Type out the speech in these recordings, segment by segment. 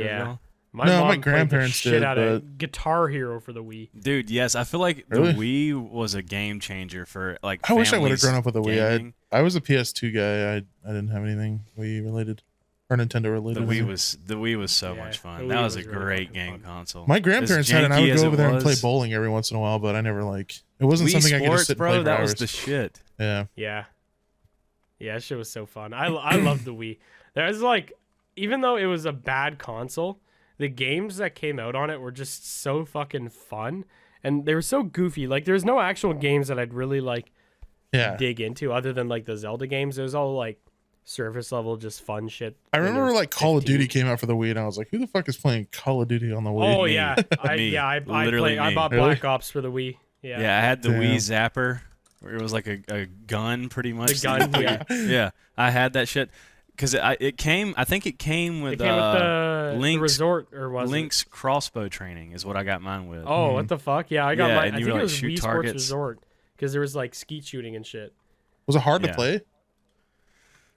Yeah. My No, mom my played grandparents the shit did, out but of Guitar Hero for the Wii. Dude, yes, I feel like Really? the Wii was a game changer for like I wish I would have families grown up with a Wii. gaming. I was a PS2 guy. I didn't have anything Wii related or Nintendo related. The Wii was so Yeah, much fun. the That Wii was a was really great fucking game fun. console. My grandparents had it, and I janky would as go it over there and play was, bowling every once in a while, but I never it wasn't Wii something I could just Sports, sit and bro, play for that hours. was the shit. Yeah. Yeah. Yeah, that shit was so fun. I loved the Wii. There's like, even though it was a bad console, the games that came out on it were just so fucking fun. And they were so goofy. Like, there's no actual games that I'd really like dig into other than like the Zelda games. It was all like surface level, just fun shit. I remember like Call of Duty came out for the Wii, and I was like, "Who the fuck is playing Call of Duty on the Wii?" Oh Me. yeah, I bought Really? Black Ops for the Wii. Yeah, Yeah, I had the Damn. Wii Zapper, where it was like a gun, pretty much. The gun, yeah. Yeah, I had that shit because it came. I think it came with, It came with the Link's resort, or was Link's crossbow training is what I got mine with. it? Oh, what the fuck? Yeah, I got Yeah, mine. and I you think would, it like, was shoot Wii targets. Sports Resort because there was like skeet shooting and shit. Was it hard to Yeah. play?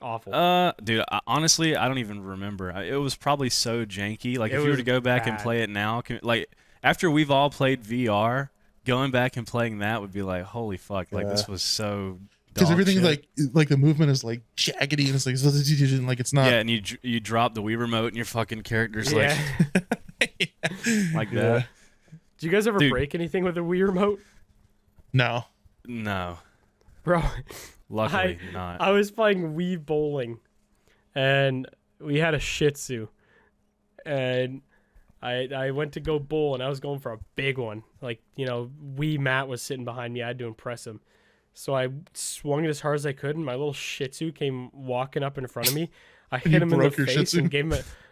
Awful. Dude, honestly, I don't even remember. It was probably so janky. Like, It if you were was to go back and bad. play it now, like after we've all played VR, going back and playing that would be like, holy fuck! Like, this was so. Because dog everything shit. like the movement is like jaggedy, and it's like it's not. Yeah, and you drop the Wii remote and your fucking character's yeah. like Yeah. that. Did you guys ever Dude. break anything with a Wii remote, No. No, bro? luckily not. I was playing Wii bowling, and we had a Shih Tzu, and I went to go bowl, and I was going for a big one. Like, Wee Matt was sitting behind me. I had to impress him. So I swung it as hard as I could, and my little Shih Tzu came walking up in front of me. I hit him in the broke your Shih face Tzu?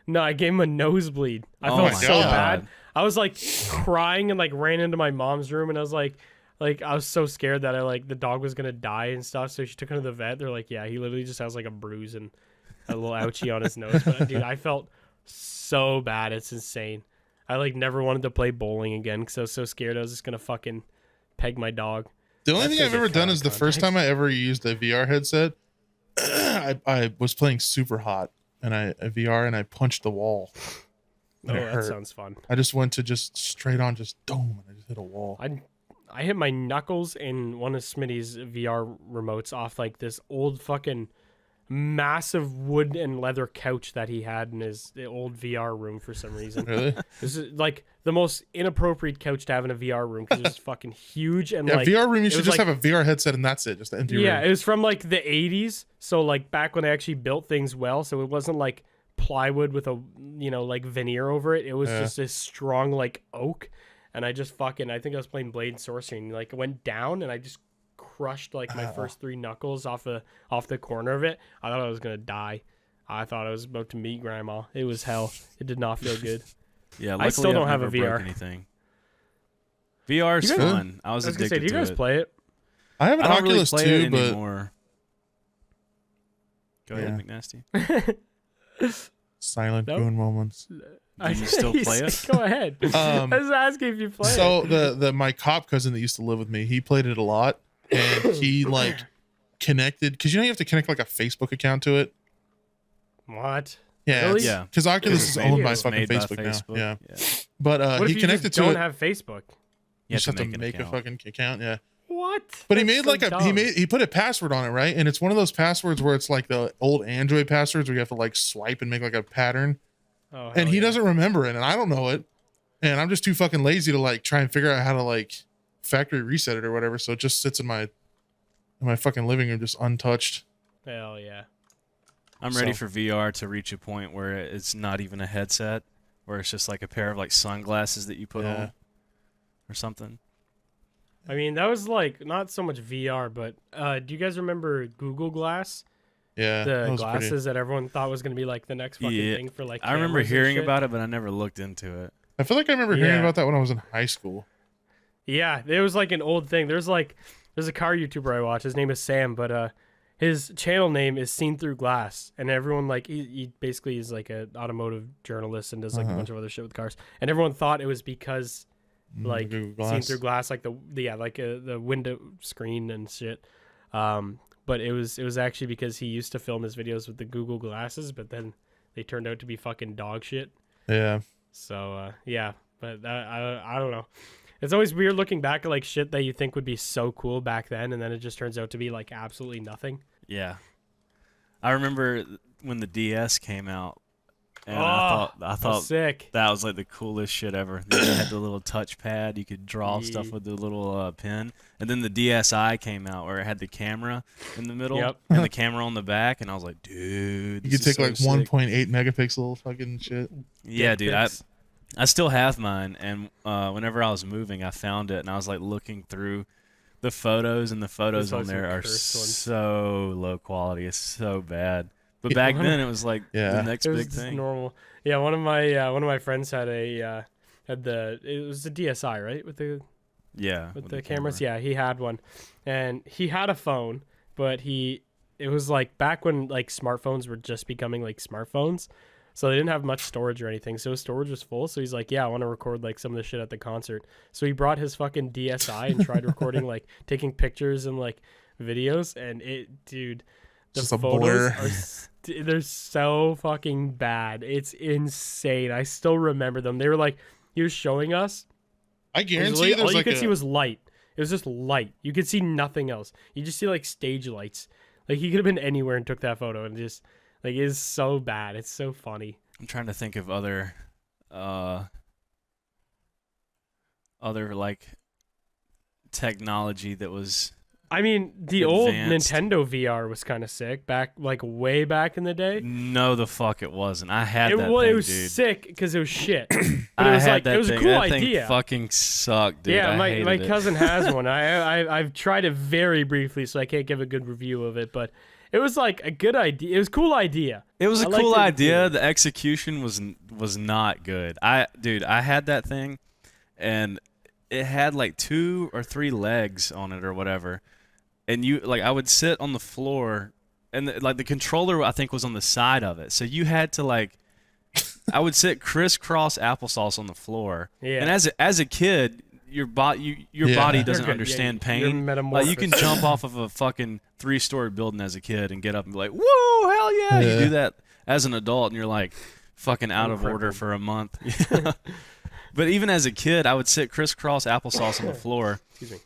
and I gave him a nosebleed. I Oh felt my so God. bad. I was like crying and like ran into my mom's room, and I was like I was so scared that the dog was gonna die and stuff. So she took him to the vet. They're like, yeah, he literally just has like a bruise and a little ouchie on his nose. But dude, I felt so bad. It's insane. I like never wanted to play bowling again because I was so scared I was just gonna fucking peg my dog. The only That thing I've feels ever like done cow is the first context. time I ever used a VR headset. I was playing super hot, and a VR, and I punched the wall. Oh, And it that hurt. sounds fun. I just went to just straight on, just dome, and I just hit a wall. I hit my knuckles in one of Smitty's VR remotes off like this old fucking massive wood and leather couch that he had in his old VR room for some reason. Really? This is like the most inappropriate couch to have in a VR room because it was fucking huge and Yeah, like VR room. You it should was just like- have a VR headset, and that's it. Just the empty yeah, room. it was from like the 80s, so like back when they actually built things well, so it wasn't like plywood with a like veneer over it. It was just this strong like oak, and I think I was playing Blade and Sorcery, and like it went down, and I just crushed like my first 3 knuckles off the corner of it. I thought I was gonna die. I thought I was about to meet grandma. It was hell. It did not feel good. Yeah, I luckily still don't I've have a never broke VR. anything. VR is You guys- fun. I was I was gonna addicted say, do you guys to it. play it? I have an I don't really Oculus play 2, it but anymore. Go ahead, McNasty. silent Nope. goon moments. Do you still play it? Go ahead. I was asking if you play it. So my cop cousin that used to live with me, he played it a lot, and he like connected because you have to connect like a Facebook account to it. What? Yeah, Really? Yeah. Because Oculus It's is made- owned by it's fucking made by Facebook, now. Yeah, Yeah. but What he if you connected just to don't it. have Facebook? You just have to an make a account. fucking account. Yeah, What? but he That's made so like dumb. he put a password on it, right? And it's one of those passwords where it's like the old Android passwords where you have to like swipe and make like a pattern. Oh, And hell he yeah. doesn't remember it, and I don't know it, and I'm just too fucking lazy to like try and figure out how to like factory reset it or whatever. So it just sits in my fucking living room just untouched. Hell yeah. I'm ready So- for VR to reach a point where it's not even a headset, where it's just like a pair of like sunglasses that you put Yeah. on or something. I mean, that was like not so much VR, but do you guys remember Google Glass? Yeah, that The was glasses pretty. that everyone thought was going to be like the next fucking Yeah. thing for like I remember cameras and hearing shit. about it, but I never looked into it. I feel like I remember hearing Yeah. about that when I was in high school. Yeah, it was like an old thing. There's a car YouTuber I watch. His name is Sam, but his channel name is Seen Through Glass, and everyone like he basically is like an automotive journalist and does like a bunch of other shit with cars. And everyone thought it was because like Google Seen Glass. Through Glass, like the window screen and shit. But it was actually because he used to film his videos with the Google glasses, but then they turned out to be fucking dog shit. Yeah. So yeah, but I don't know. It's always weird looking back at like shit that you think would be so cool back then, and then it just turns out to be like absolutely nothing. Yeah. I remember when the DS came out, and I thought sick. that was like the coolest shit ever. Then you had the little touchpad, you could draw stuff with the little pen, and then the DSi came out where it had the camera in the middle and the camera on the back, and I was like, dude, you could take like 1.8 megapixel fucking shit. Yeah, dude, I still have mine, and whenever I was moving, I found it, and I was like looking through the photos, and the photos on there are so low quality. It's so bad. But back then, it was like the next big thing. Normal. Yeah, one of my friends had it was the DSi, right, with the cameras. Yeah, he had one, and he had a phone, but it was like back when like smartphones were just becoming like smartphones, so they didn't have much storage or anything. So his storage was full. So he's like, yeah, I want to record like some of the shit at the concert. So he brought his fucking DSi and tried recording like taking pictures and like videos, and the photos they're so fucking bad. It's insane. I still remember them. They were like, he was showing us. I guarantee all you could see was light. It was just light. You could see nothing else. You just see like stage lights. Like he could have been anywhere and took that photo, and just like it's so bad. It's so funny. I'm trying to think of other like technology that was. I mean, the old Nintendo VR was kind of sick way back in the day. No, the fuck it wasn't. I had that thing, it was dude. Sick because it was shit. But it was a cool idea. Thing fucking sucked, dude. Yeah, my cousin has one. I've tried it very briefly, so I can't give a good review of it. But it was like a good idea. It was a cool idea. It was a cool idea. The execution was not good. I had that thing, and it had like 2 or 3 legs on it or whatever. And I would sit on the floor, and the controller I think was on the side of it. So you had to I would sit crisscross applesauce on the floor. Yeah. And as a kid, your body doesn't understand pain. Like you can jump off of a fucking 3-story building as a kid and get up and be like, "Whoa, hell yeah!" You do that as an adult, and you're like fucking out of order for a month. But even as a kid, I would sit crisscross applesauce on the floor. Excuse me.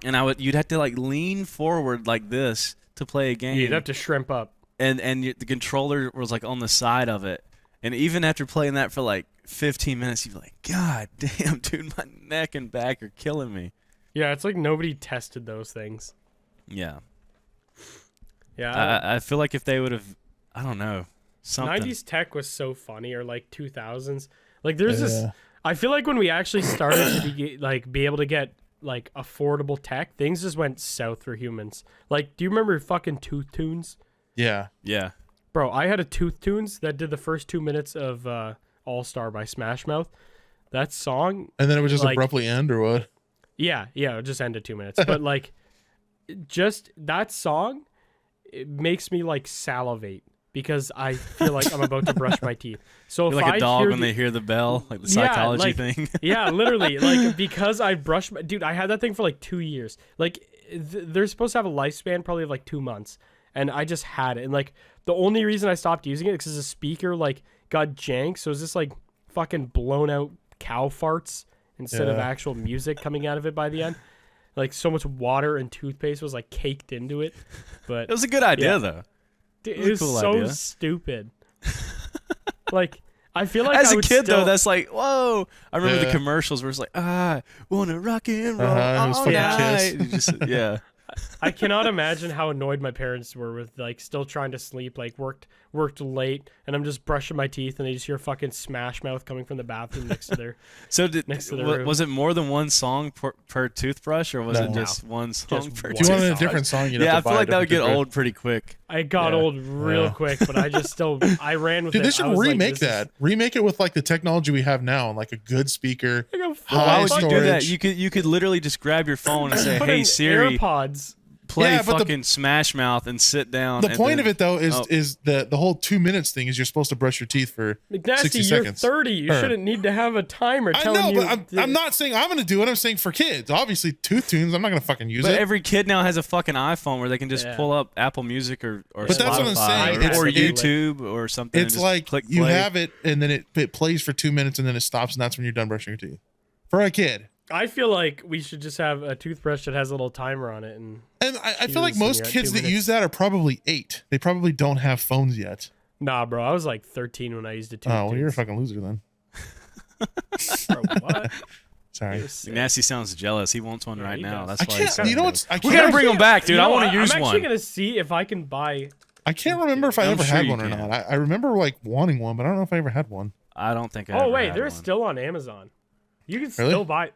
And you'd have to lean forward like this to play a game. You'd have to shrimp up. And the controller was on the side of it. And even after playing that for 15 minutes, you'd be like, God damn, dude, my neck and back are killing me. Yeah, it's like nobody tested those things. Yeah. Yeah. I feel like if they would have, I don't know, something. 90s tech was so funny, or 2000s. There's this, I feel like when we actually started to be able to get affordable tech, things just went south for humans. Do you remember fucking Tooth Tunes? Yeah. Bro, I had a Tooth Tunes that did the first 2 minutes of All Star by Smash Mouth. That song, and then it would just abruptly end, or what? Yeah, it would just end at 2 minutes. But just that song, it makes me salivate because I feel like I'm about to brush my teeth. So you're if like a dog when they hear the bell, the psychology thing. Yeah, literally. Because I brushed my... Dude, I had that thing for 2 years. They're supposed to have a lifespan probably of 2 months. And I just had it. And the only reason I stopped using it is because the speaker got jank. So it was just fucking blown out cow farts instead of actual music coming out of it by the end. So much water and toothpaste was caked into it. But it was a good idea though. Dude, it was cool so idea. Stupid. I feel like as a kid though, that's whoa. I remember the commercials where it's wanna rock and roll all night. Yeah. I cannot imagine how annoyed my parents were with still trying to sleep, worked late, and I'm just brushing my teeth, and they just hear fucking Smash Mouth coming from the bathroom next to their. So was it more than one song per toothbrush, or was it just one song per toothbrush? If you wanted a different song, you'd have to buy I feel like that would get old pretty quick. It got old real quick, but I just I ran with it. Dude, they should remake that. Remake it with the technology we have now, and a good speaker. Why would you do that? You could literally just grab your phone and say, "Hey Siri, AirPods. play Yeah, but fucking Smash Mouth and sit down. The and point then- of it though is Oh. is the whole 2 minutes thing is you're supposed to brush your teeth for McNasty, 60 you're seconds. 30. You Or- shouldn't need to have a timer I telling know, you. but I'm not saying I'm gonna do it. I'm saying for kids. Obviously, Tooth Tunes. I'm not gonna fucking use But it. every kid now has a fucking iPhone where they can just Yeah. pull up Apple Music or But that's what I'm Spotify saying. or It's- YouTube or something. and It's just like click you play. have it and then it plays for 2 minutes and then it stops and that's when you're done brushing your teeth. For a kid. I feel like we should just have a toothbrush that has a little timer on it. And And I feel like Jesus, most you're at kids 2 that minutes. use that are probably 8. They probably don't have phones yet. nah, bro, I was like 13 when I used a tooth. Oh, well, you're a fucking loser then. Bro, what? Sorry. It was sick. Nasty sounds jealous. He wants one Yeah, right he now. does. That's I why he's can't. You know so what's? I We gotta can't. bring them back, dude. You I know want what? to use I'm one. actually gonna see if I can buy. I can't remember if I I'm ever sure had you one or can. not. I remember like wanting one, but I don't know if I ever had one. I don't think I Oh ever wait, had they're one. still on Amazon. You can Really? still buy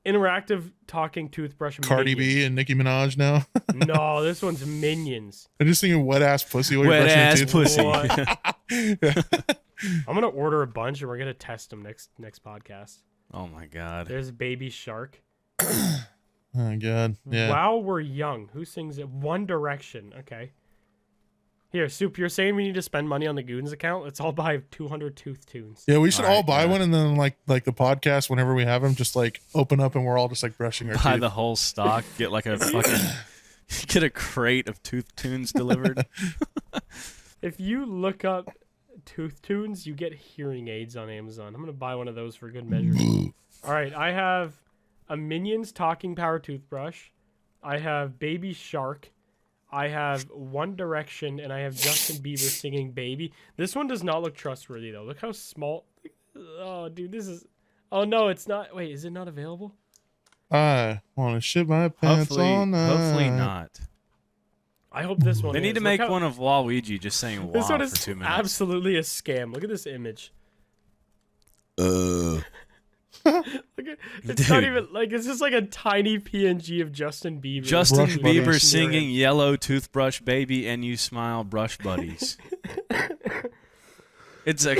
interactive talking toothbrush. Cardi Minions. B and Nicki Minaj now. No, this one's Minions. I'm just thinking wet ass pussy while you're Wet brushing ass your teeth. pussy. What? I'm gonna order a bunch and we're gonna test them next podcast. Oh my god. There's Baby Shark. Oh god. Yeah. While we're young, who sings it? One Direction. Okay. Here, Soup, you're saying we need to spend money on the Goons account? Let's all buy 200 Tooth Tunes. Yeah, we should all Alright, buy yeah. one and then like the podcast whenever we have them, just like open up and we're all just like brushing our Buy teeth. the whole stock. Get like a fucking get a crate of Tooth Tunes delivered. If you look up Tooth Tunes, you get hearing aids on Amazon. I'm gonna buy one of those for good measure. All right, I have a Minions talking power toothbrush. I have Baby Shark. I have One Direction, and I have Justin Bieber singing "Baby." This one does not look trustworthy though. Look how small. Oh, dude, this is. Oh no, it's not. Wait, is it not available? I want to shit my pants all night. Hopefully not. I hope this one. They need is. to Look make how- one of Waluigi just saying "wow" This one for is 2 minutes. absolutely a scam. Look at this image. Look at, it's not Dude. even like it's just like a tiny PNG of Justin Bieber. Justin Brush buddies. Bieber singing "Yellow Toothbrush Baby" and "You Smile, Brush Buddies." It's a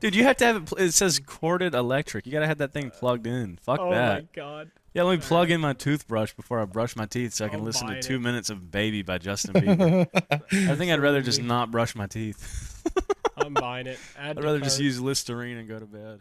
dude. You have to have it. It says corded electric. You gotta have that thing plugged in. Fuck Oh that. my god. Yeah, let me plug in my toothbrush before I brush my teeth so I can I'm listen to buying 2 it. minutes of "Baby" by Justin Bieber. I think I'd rather just not brush my teeth. I'm buying it. Add I'd to rather just cart. use Listerine and go to bed.